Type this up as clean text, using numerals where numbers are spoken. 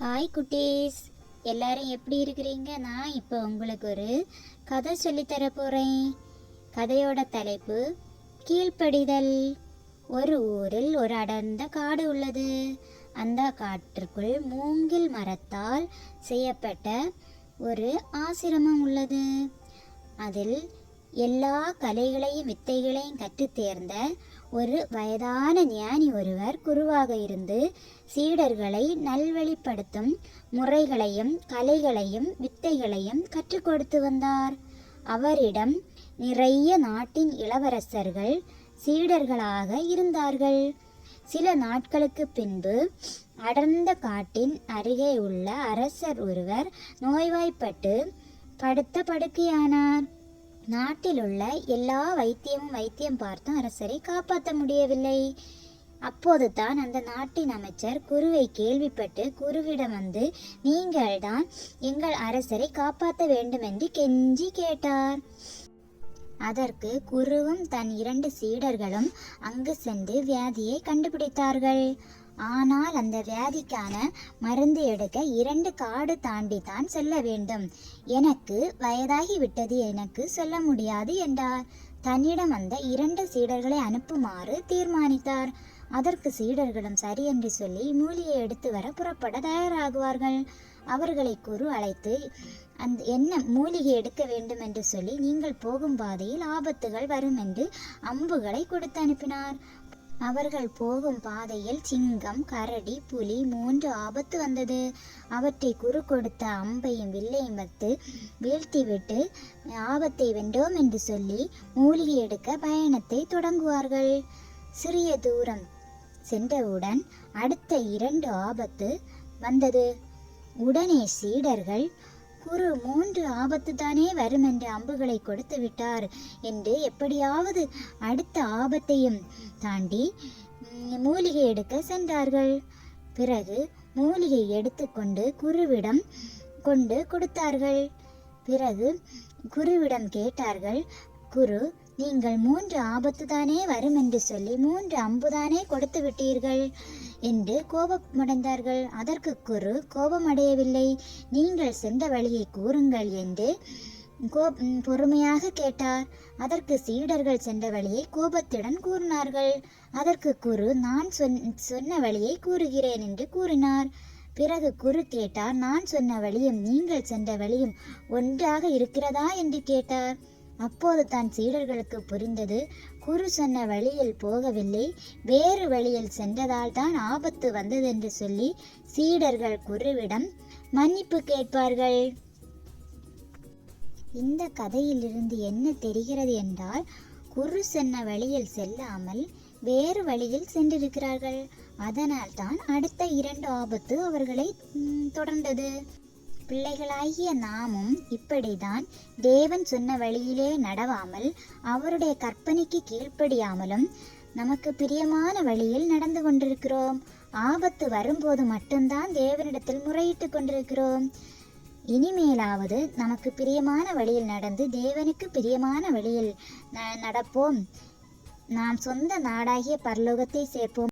Hi குட்டீஸ், எல்லாரும் எப்படி இருக்கிறீங்க? நான் இப்போ உங்களுக்கு ஒரு கதை சொல்லித்தர போகிறேன். கதையோட தலைப்பு கீழ்ப்படிதல். ஒரு ஊரில் ஒரு அடர்ந்த காடு உள்ளது. அந்த காட்டிற்குள் மூங்கில் மரத்தால் செய்யப்பட்ட ஒரு ஆசிரமம் உள்ளது. அதில் எல்லா கலைகளையும் வித்தைகளையும் கற்றுத் தேர்ந்த ஒரு வயதான ஞானி ஒருவர் குருவாக இருந்து சீடர்களை நல்வழிப்படுத்தும் முறைகளையும் கலைகளையும் வித்தைகளையும் கற்றுக் கொடுத்து வந்தார். அவரிடம் நிறைய நாட்டின் இளவரசர்கள் சீடர்களாக இருந்தார்கள். சில நாட்களுக்கு பின்பு அடர்ந்த காட்டின் அருகே உள்ள அரசர் ஒருவர் நோய்வாய்ப்பட்டு படுத்த படுக்கையானார். நாட்டில் உள்ள எல்லா வைத்தியம் பார்த்தும் அரசரை காப்பாற்ற முடியவில்லை. அப்போது தான் அந்த நாட்டின் அமைச்சர் குருவை கேள்விப்பட்டு குருவிடம் வந்து, நீங்கள்தான் எங்கள் அரசரை காப்பாற்ற வேண்டும் என்று கெஞ்சி கேட்டார். அதற்கு குருவும் தன் 2 சீடர்களும் அங்கு சென்று வியாதியை கண்டுபிடித்தார்கள். ஆனால் அந்த வியாதிக்கான மருந்து எடுக்க 2 காடு தாண்டி தான் செல்ல வேண்டும். எனக்கு வயதாகி விட்டது, எனக்கு சொல்ல முடியாது என்றார். தன்னிடம் வந்த 2 சீடர்களை அனுப்புமாறு தீர்மானித்தார். அதற்கு சீடர்களும் சரி என்று சொல்லி மூலிகை எடுத்து வர புறப்பட தயாராகுவார்கள். அவர்களை குரு அழைத்து, என்ன மூலிகை எடுக்க வேண்டும் என்று சொல்லி, நீங்கள் போகும் பாதையில் ஆபத்துகள் வரும் என்று அம்புகளை கொடுத்து அனுப்பினார். அவர்கள் போகும் பாதையில் சிங்கம், கரடி, புலி 3 ஆபத்து வந்தது. அவற்றை குரு கொடுத்த அம்பையும் வில்லையும் வைத்து வீழ்த்திவிட்டு ஆபத்தை வென்றோம் என்று சொல்லி மூலிகை எடுக்க பயணத்தை தொடங்குவார்கள். சிறிய தூரம் சென்றவுடன் அடுத்த 2 ஆபத்து வந்தது. உடனே சீடர்கள், குரு 3 ஆபத்து தானே வரும் என்று அம்புகளை கொடுத்து விட்டார் என்று எப்படியாவது அடுத்த ஆபத்தையும் தாண்டி மூலிகை எடுக்க சென்றார்கள். பிறகு மூலிகை எடுத்துக்கொண்டு குருவிடம் கொண்டு கொடுத்தார்கள். பிறகு குருவிடம் கேட்டார்கள், குரு, நீங்கள் 3 ஆபத்து தானே வரும் என்று சொல்லி 3 அம்புதானே கொடுத்து விட்டீர்கள் என்று கோபமடைந்தார்கள். அதற்கு குரு கோபமடையவில்லை. நீங்கள் சென்ற வழியை கூறுங்கள் என்று பொறுமையாக கேட்டார். அதற்கு சீடர்கள் சென்ற வழியை கோபத்துடன் கூறினார்கள். அதற்கு குரு, நான் சொன்ன வழியை கூறுகிறேன் என்று கூறினார். பிறகு குரு கேட்டார், நான் சொன்ன வழியும் நீங்கள் சென்ற வழியும் ஒன்றாக இருக்கிறதா என்று கேட்டார். அப்போது தான் சீடர்களுக்கு புரிந்தது, குரு சொன்ன வழியில் போகவில்லை, வேறு வழியில் சென்றதால் தான் ஆபத்து வந்ததென்று சொல்லி சீடர்கள் குருவிடம் மன்னிப்பு கேட்பார்கள். இந்த கதையிலிருந்து என்ன தெரிகிறது என்றால், குரு சொன்ன வழியில் செல்லாமல் வேறு வழியில் சென்றிருக்கிறார்கள். அதனால் தான் அடுத்த 2 ஆபத்து அவர்களை தொடர்ந்தது. பிள்ளைகளாகிய நாமும் இப்படிதான் தேவன் சொன்ன வழியிலே நடவாமல் அவருடைய கற்பனைக்கு கீழ்ப்படியாமலும் நமக்கு பிரியமான வழியில் நடந்து கொண்டிருக்கிறோம். ஆபத்து வரும்போது மட்டும்தான் தேவனிடத்தில் முறையிட்டு கொண்டிருக்கிறோம். இனிமேலாவது நமக்கு பிரியமான வழியில் நடந்து தேவனுக்கு பிரியமான வழியில் நடப்போம். நாம் சொந்த நாடாகிய பரலோகத்தை சேர்ப்போம்.